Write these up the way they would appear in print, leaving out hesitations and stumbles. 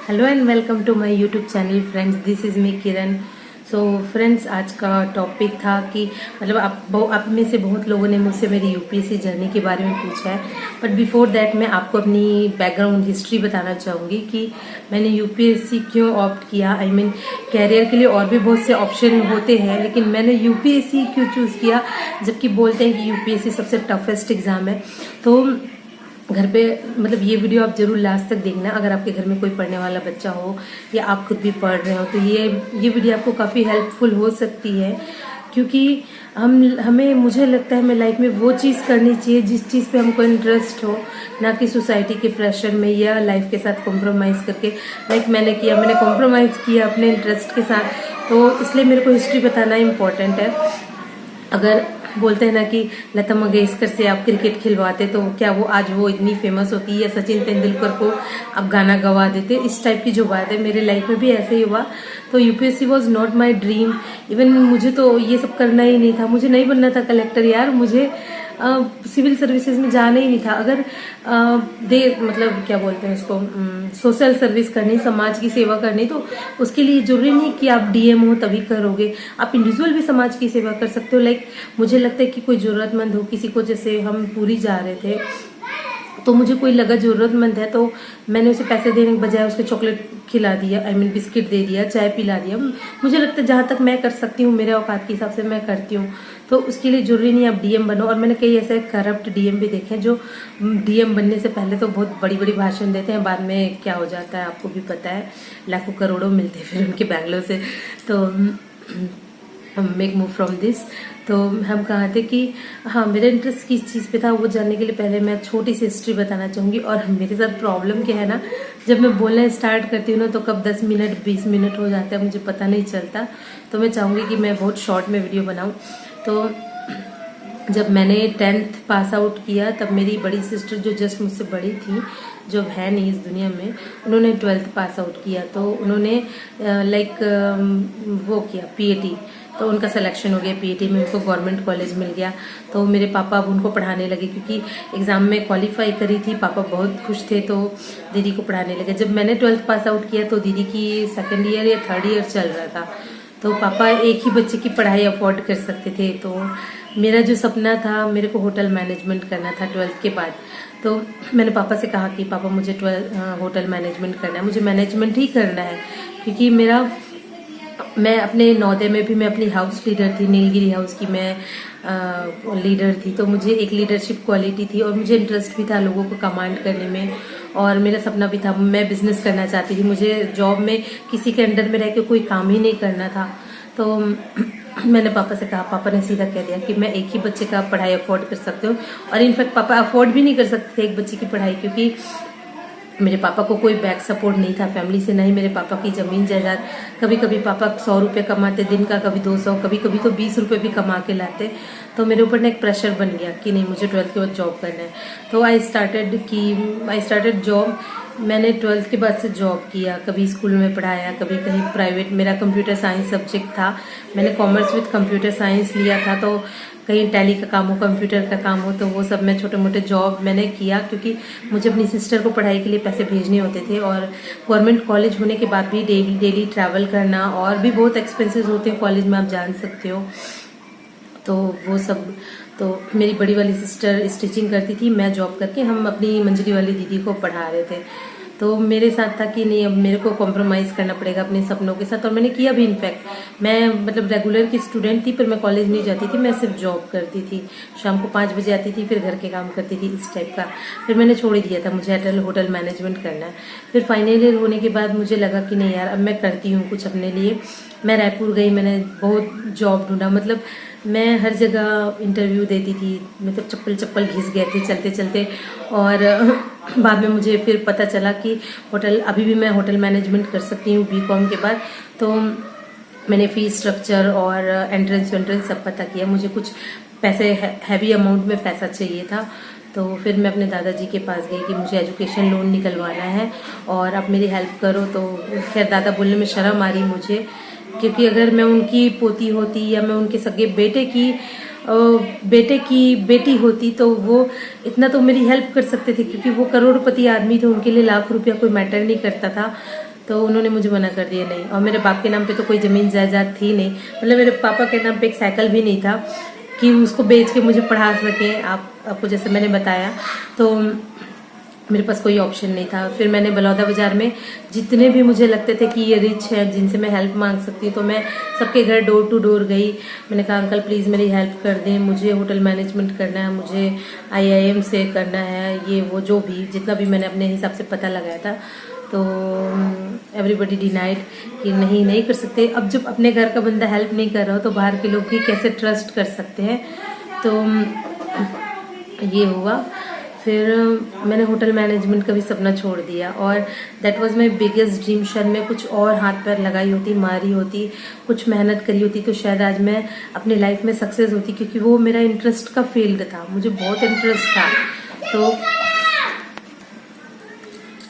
Hello and welcome to my YouTube channel friends, this is me Kiran. So friends, आज का topic था कि मतलब आप में से बहुत लोगों ने मुझसे मेरी यूपीएससी जर्नी के बारे में पूछा है। बट बिफोर दैट मैं आपको अपनी बैकग्राउंड हिस्ट्री बताना चाहूँगी कि मैंने यूपीएससी क्यों ऑप्ट किया। आई मीन कैरियर के लिए और भी बहुत से ऑप्शन होते हैं, लेकिन मैंने यूपीएससी क्यों चूज़ किया, जबकि बोलते हैं कि यूपीएससी सबसे टफेस्ट एग्ज़ाम है। तो घर पे मतलब ये वीडियो आप जरूर लास्ट तक देखना। अगर आपके घर में कोई पढ़ने वाला बच्चा हो या आप खुद भी पढ़ रहे हो तो ये वीडियो आपको काफ़ी हेल्पफुल हो सकती है, क्योंकि मुझे लगता है हमें लाइफ में वो चीज़ करनी चाहिए जिस चीज़ पे हमको इंटरेस्ट हो, ना कि सोसाइटी के प्रेशर में या लाइफ के साथ कॉम्प्रोमाइज़ करके। लाइक मैंने कॉम्प्रोमाइज़ किया अपने इंटरेस्ट के साथ, तो इसलिए मेरे को हिस्ट्री बताना इम्पोर्टेंट है। अगर बोलते हैं ना कि लता मंगेशकर से आप क्रिकेट खिलवाते तो क्या वो इतनी फेमस होती, या सचिन तेंदुलकर को आप गाना गवा देते, इस टाइप की जो बात है मेरे लाइफ में भी ऐसे ही हुआ। तो UPSC was not my dream. Even मुझे तो ये सब करना ही नहीं था, मुझे नहीं बनना था कलेक्टर यार, मुझे सिविल सर्विसेज में जाना ही नहीं था। अगर मतलब क्या बोलते हैं उसको, सोशल सर्विस करनी, समाज की सेवा करनी, तो उसके लिए जरूरी नहीं कि आप डीएम हो तभी करोगे, आप इंडिविजुअल भी समाज की सेवा कर सकते हो। लाइक मुझे लगता है कि कोई जरूरतमंद हो, किसी को, जैसे हम पूरी जा रहे थे तो मुझे कोई लगा जरूरतमंद है, तो मैंने उसे पैसे देने के बजाय उसको चॉकलेट खिला दिया, आई मीन बिस्किट दे दिया, चाय पिला दिया। मुझे लगता है जहाँ तक मैं कर सकती हूँ, मेरे औकात के हिसाब से मैं करती हूँ। तो उसके लिए जरूरी नहीं आप डीएम बनो। और मैंने कई ऐसे करप्ट डीएम भी देखे हैं जो डीएम बनने से पहले तो बहुत बड़ी बड़ी भाषण देते हैं, बाद में क्या हो जाता है आपको भी पता है, लाखों करोड़ों मिलते हैं फिर उनके बैंगलोर से। तो मेक मूव फ्रॉम दिस। तो हम कहा थे कि हाँ, मेरा इंटरेस्ट किस चीज़ पे था वो जानने के लिए पहले मैं छोटी सी हिस्ट्री बताना चाहूँगी। और मेरे साथ प्रॉब्लम क्या है ना, जब मैं बोलना स्टार्ट करती हूँ ना तो कब 10 मिनट 20 मिनट हो जाता है मुझे पता नहीं चलता। तो मैं चाहूँगी कि मैं बहुत शॉर्ट में वीडियो बनाऊँ। तो जब मैंने 10th पास आउट किया तब मेरी बड़ी सिस्टर, जो जस्ट मुझसे बड़ी थी, जो है नहीं इस दुनिया में, उन्होंने 12th पास आउट किया। तो उन्होंने वो किया पीएटी, तो उनका सिलेक्शन हो गया पीएटी में, उनको गवर्नमेंट कॉलेज मिल गया। तो मेरे पापा अब उनको पढ़ाने लगे, क्योंकि एग्ज़ाम में क्वालिफाई करी थी, पापा बहुत खुश थे, तो दीदी को पढ़ाने लगे। जब मैंने 12th पास आउट किया तो दीदी की 2nd ईयर या 3rd ईयर चल रहा था, तो पापा एक ही बच्चे की पढ़ाई अफोर्ड कर सकते थे। तो मेरा जो सपना था, मेरे को होटल मैनेजमेंट करना था 12th के बाद। तो मैंने पापा से कहा कि पापा मुझे होटल मैनेजमेंट करना है, मुझे मैनेजमेंट ही करना है, क्योंकि मैं अपने नवोदय में भी मैं अपनी हाउस लीडर थी, नीलगिरी हाउस की मैं लीडर थी। तो मुझे एक लीडरशिप क्वालिटी थी और मुझे इंटरेस्ट भी था लोगों को कमांड करने में। और मेरा सपना भी था, मैं बिजनेस करना चाहती थी, मुझे जॉब में किसी के अंडर में रह के कोई काम ही नहीं करना था। तो मैंने पापा से कहा, पापा ने सीधा कह दिया कि मैं एक ही बच्चे का पढ़ाई अफोर्ड कर सकती हूँ। और इनफैक्ट पापा अफोर्ड भी नहीं कर सकते थे एक बच्चे की पढ़ाई, क्योंकि मेरे पापा को कोई बैक सपोर्ट नहीं था फैमिली से, नहीं मेरे पापा की जमीन जायदाद। कभी कभी पापा 100 रुपये कमाते दिन का, कभी 200, कभी कभी तो 20 रुपये भी कमा के लाते। तो मेरे ऊपर ना एक प्रेशर बन गया कि नहीं, मुझे 12th के बाद जॉब करना है। तो आई स्टार्टेड जॉब। मैंने 12th के बाद से जॉब किया, कभी स्कूल में पढ़ाया, कभी कहीं प्राइवेट। मेरा कंप्यूटर साइंस सब्जेक्ट था, मैंने कॉमर्स विद कंप्यूटर साइंस लिया था। तो कहीं टैली का काम हो, कंप्यूटर का काम हो, तो वो सब मैं छोटे मोटे जॉब मैंने किया, क्योंकि मुझे अपनी सिस्टर को पढ़ाई के लिए पैसे भेजने होते थे। और गवर्नमेंट कॉलेज होने के बाद भी डेली ट्रैवल करना, और भी बहुत एक्सपेंसेस होते हैं कॉलेज में, आप जान सकते हो। तो वो सब, तो मेरी बड़ी वाली सिस्टर स्टिचिंग करती थी, मैं जॉब करके, हम अपनी मंजरी वाली दीदी को पढ़ा रहे थे। तो मेरे साथ था कि नहीं, अब मेरे को कॉम्प्रोमाइज़ करना पड़ेगा अपने सपनों के साथ। और मैंने किया भी। इनफैक्ट मैं मतलब रेगुलर की स्टूडेंट थी, पर मैं कॉलेज नहीं जाती थी, मैं सिर्फ जॉब करती थी। शाम को 5 बजे आती थी, फिर घर के काम करती थी, इस टाइप का। फिर मैंने छोड़ ही दिया था, मुझे होटल मैनेजमेंट करना है। फिर फाइनल ईयर होने के बाद मुझे लगा कि नहीं यार, अब मैं करती हूँ कुछ अपने लिए। मैं रायपुर गई, मैंने बहुत जॉब ढूंढा, मतलब मैं हर जगह इंटरव्यू देती थी, मतलब चप्पल घिस गए थे चलते चलते। और बाद में मुझे फिर पता चला कि अभी भी मैं होटल मैनेजमेंट कर सकती हूँ बीकॉम के बाद। तो मैंने फीस स्ट्रक्चर और एंट्रेंस सब पता किया। मुझे कुछ पैसे, हैवी अमाउंट में पैसा चाहिए था। तो फिर मैं अपने दादाजी के पास गई कि मुझे एजुकेशन लोन निकलवाना है और आप मेरी हेल्प करो। तो खैर दादा बोलने में शर्म आ रही मुझे, क्योंकि अगर मैं उनकी पोती होती या मैं उनके सगे बेटे की बेटी होती तो वो इतना तो मेरी हेल्प कर सकते थे, क्योंकि वो करोड़पति आदमी थे, उनके लिए लाख रुपया कोई मैटर नहीं करता था। तो उन्होंने मुझे मना कर दिया नहीं। और मेरे बाप के नाम पे तो कोई ज़मीन जायदाद थी नहीं, मतलब मेरे पापा के नाम पे एक साइकिल भी नहीं था कि उसको बेच के मुझे पढ़ा सकें। आपको जैसे मैंने बताया, तो मेरे पास कोई ऑप्शन नहीं था। फिर मैंने बलौदा बाजार में जितने भी मुझे लगते थे कि ये रिच है, जिनसे मैं हेल्प मांग सकती हूँ, तो मैं सबके घर डोर टू डोर गई। मैंने कहा अंकल प्लीज़ मेरी हेल्प कर दें, मुझे होटल मैनेजमेंट करना है, मुझे IIM से करना है, ये वो जो भी जितना भी मैंने अपने हिसाब से पता लगाया था। तो एवरीबडी डिनाइड कि नहीं कर सकते। अब जब अपने घर का बंदा हेल्प नहीं कर रहा हो तो बाहर के लोग भी कैसे ट्रस्ट कर सकते हैं। तो ये हुआ। फिर मैंने होटल मैनेजमेंट का भी सपना छोड़ दिया और that was my biggest dream. शायद मैं कुछ और हाथ पैर लगाई होती, मारी होती, कुछ मेहनत करी होती तो शायद आज मैं अपनी लाइफ में सक्सेस होती, क्योंकि वो मेरा इंटरेस्ट का फील्ड था, मुझे बहुत इंटरेस्ट था।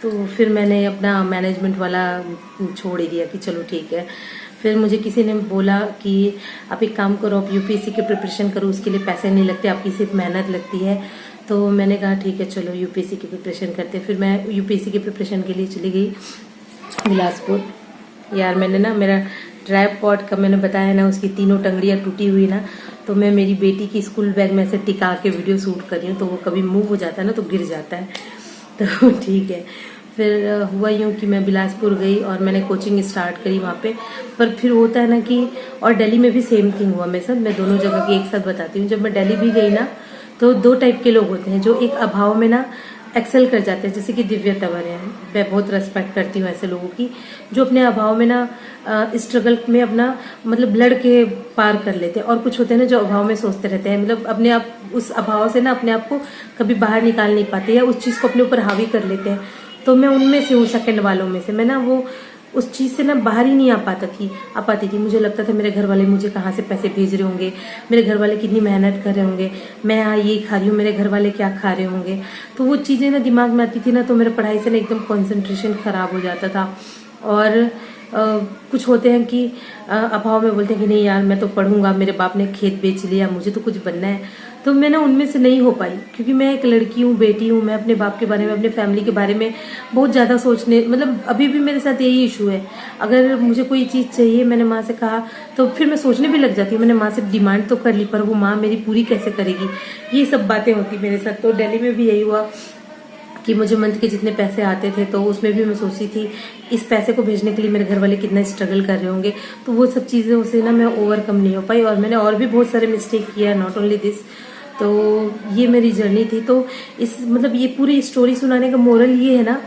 तो फिर मैंने अपना मैनेजमेंट वाला छोड़ ही दिया कि चलो ठीक है। फिर मुझे किसी ने बोला कि आप एक काम करो, आप UPSC की प्रिपरेशन करो, उसके लिए पैसे नहीं लगते, आपकी सिर्फ मेहनत लगती है। तो मैंने कहा ठीक है चलो UPSC की प्रिपरेशन करते। फिर मैं UPSC की प्रिपरेशन के लिए चली गई बिलासपुर। यार मैंने ना मेरा ट्राइपॉड का मैंने बताया ना, उसकी तीनों टंगड़ियाँ टूटी हुई ना, तो मैं मेरी बेटी की स्कूल बैग में से टिका के वीडियो शूट कर रही हूँ, तो वो कभी मूव हो जाता है ना तो गिर जाता है। तो ठीक है। फिर हुआ यूँ कि मैं बिलासपुर गई और मैंने कोचिंग स्टार्ट करी वहाँ पे। पर फिर होता है ना कि, और दिल्ली में भी सेम थिंग हुआ मेरे साथ। मैं दोनों जगह की एक साथ बताती हूँ। जब मैं दिल्ली भी गई ना, तो दो टाइप के लोग होते हैं जो एक अभाव में ना एक्सेल कर जाते हैं, जैसे कि दिव्या तंवर है। मैं बहुत रेस्पेक्ट करती हूँ ऐसे लोगों की जो अपने अभाव में ना स्ट्रगल में अपना मतलब लड़ के पार कर लेते हैं। और कुछ होते हैं ना जो अभाव में सोचते रहते हैं, मतलब अपने आप उस अभाव से ना अपने आप को कभी बाहर निकाल नहीं पाते या उस चीज़ को अपने ऊपर हावी कर लेते हैं। तो मैं उनमें से हूँ, सेकंड वालों में से। मैं ना वो उस चीज़ से ना बाहर ही नहीं आ पाती थी। मुझे लगता था मेरे घर वाले मुझे कहाँ से पैसे भेज रहे होंगे, मेरे घर वाले कितनी मेहनत कर रहे होंगे, मैं यहाँ ये खा रही हूँ, मेरे घर वाले क्या खा रहे होंगे। तो वो चीज़ें ना दिमाग में आती थी ना, तो मेरे पढ़ाई से ना एकदम कॉन्सेंट्रेशन खराब हो जाता था। और कुछ होते हैं कि अभाव में बोलते हैं कि नहीं यार मैं तो पढ़ूंगा, मेरे बाप ने खेत बेच लिया, मुझे तो कुछ बनना है। तो मैं ना उनमें से नहीं हो पाई, क्योंकि मैं एक लड़की हूँ, बेटी हूँ। मैं अपने बाप के बारे में, अपने फैमिली के बारे में बहुत ज़्यादा सोचने, मतलब अभी भी मेरे साथ यही इशू है। अगर मुझे कोई चीज़ चाहिए, मैंने माँ से कहा तो फिर मैं सोचने भी लग जाती हूँ। मैंने माँ से डिमांड तो कर ली, पर वो माँ मेरी पूरी कैसे करेगी, ये सब बातें होती मेरे साथ। तो दिल्ली में भी यही हुआ कि मुझे मंथ के जितने पैसे आते थे तो उसमें भी मैं सोचती थी इस पैसे को भेजने के लिए मेरे घर वाले कितना स्ट्रगल कर रहे होंगे। तो वो सब चीज़ें से ना मैं ओवरकम नहीं हो पाई, और मैंने और भी बहुत सारे मिस्टेक किया, नॉट ओनली दिस। तो ये मेरी जर्नी थी। तो इस मतलब ये पूरी स्टोरी सुनाने का मोरल ये है ना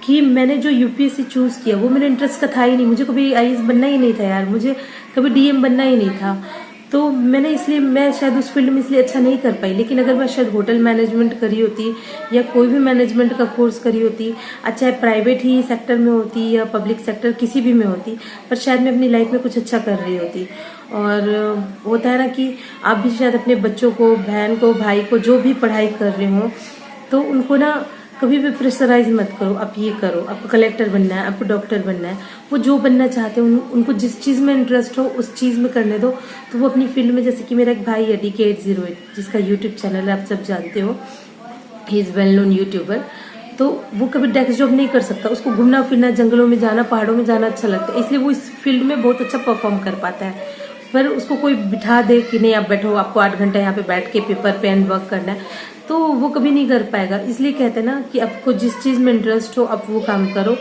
कि मैंने जो UPSC चूज़ किया वो मेरे इंटरेस्ट का था ही नहीं। मुझे कभी IAS बनना ही नहीं था यार, मुझे कभी DM बनना ही नहीं था। तो मैंने इसलिए, मैं शायद उस फील्ड में इसलिए अच्छा नहीं कर पाई। लेकिन अगर मैं शायद होटल मैनेजमेंट करी होती या कोई भी मैनेजमेंट का कोर्स करी होती, चाहे प्राइवेट ही सेक्टर में होती या पब्लिक सेक्टर किसी भी में होती, पर शायद मैं अपनी लाइफ में कुछ अच्छा कर रही होती। और होता है ना कि आप भी शायद अपने बच्चों को, बहन को, भाई को, जो भी पढ़ाई कर रहे हो, तो उनको ना कभी भी प्रेशराइज मत करो, आप ये करो, आपको कलेक्टर बनना है, आपको डॉक्टर बनना है। वो जो बनना चाहते हैं उनको जिस चीज़ में इंटरेस्ट हो उस चीज़ में करने दो। तो वो अपनी फील्ड में, जैसे कि मेरा एक भाई है DK808 जिसका YouTube चैनल है, आप सब जानते हो, he is well known YouTuber. तो वो कभी डेस्क जॉब नहीं कर सकता, उसको घूमना फिरना, जंगलों में जाना, पहाड़ों में जाना अच्छा लगता है, इसलिए वो इस फील्ड में बहुत अच्छा परफॉर्म कर पाता है। पर उसको कोई बिठा दे कि नहीं आप बैठो, आपको 8 घंटा यहाँ पे बैठ के पेपर पेन वर्क करना है, तो वो कभी नहीं कर पाएगा। इसलिए कहते हैं ना कि आपको जिस चीज़ में इंटरेस्ट हो आप वो काम करो।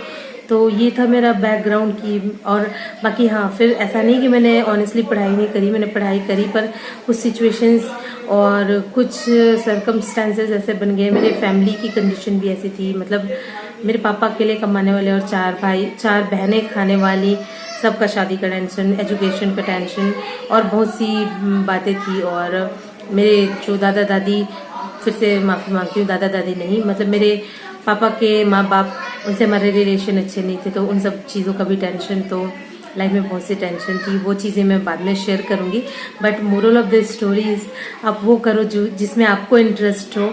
तो ये था मेरा बैकग्राउंड की। और बाकी हाँ, फिर ऐसा नहीं कि मैंने ऑनेस्टली पढ़ाई नहीं करी, मैंने पढ़ाई करी, पर कुछ सिचुएशंस और कुछ सर्कमस्टांसेस ऐसे बन गए, मेरे फैमिली की कंडीशन भी ऐसी थी। मतलब मेरे पापा अकेले कमाने वाले और 4 भाई 4 बहनें खाने वाली, सबका शादी का टेंशन, एजुकेशन का टेंशन और बहुत सी बातें थी। और मेरे जो दादा दादी, फिर से माफ़ी मांगती हूँ, दादा दादी नहीं, मतलब मेरे पापा के माँ बाप, उनसे हमारे रिलेशन अच्छे नहीं थे, तो उन सब चीज़ों का भी टेंशन। तो लाइफ में बहुत सी टेंशन थी, वो चीज़ें मैं बाद में शेयर करूँगी। But moral of the story is, आप वो करो जो जिसमें आपको इंटरेस्ट हो।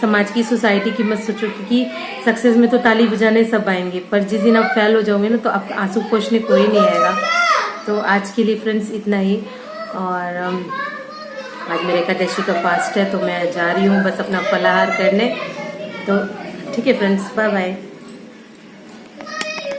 समाज की, सोसाइटी की मत सोचो, क्योंकि सक्सेस में तो ताली बजाने सब आएंगे, पर जिस दिन आप फेल हो जाओगे ना तो आपका आंसू पोंछने कोई नहीं आएगा। तो आज के लिए फ्रेंड्स इतना ही। और आज मेरे एकादशी का फास्ट है, तो मैं जा रही हूँ बस अपना फलाहार करने। तो ठीक है फ्रेंड्स, बाय बाय।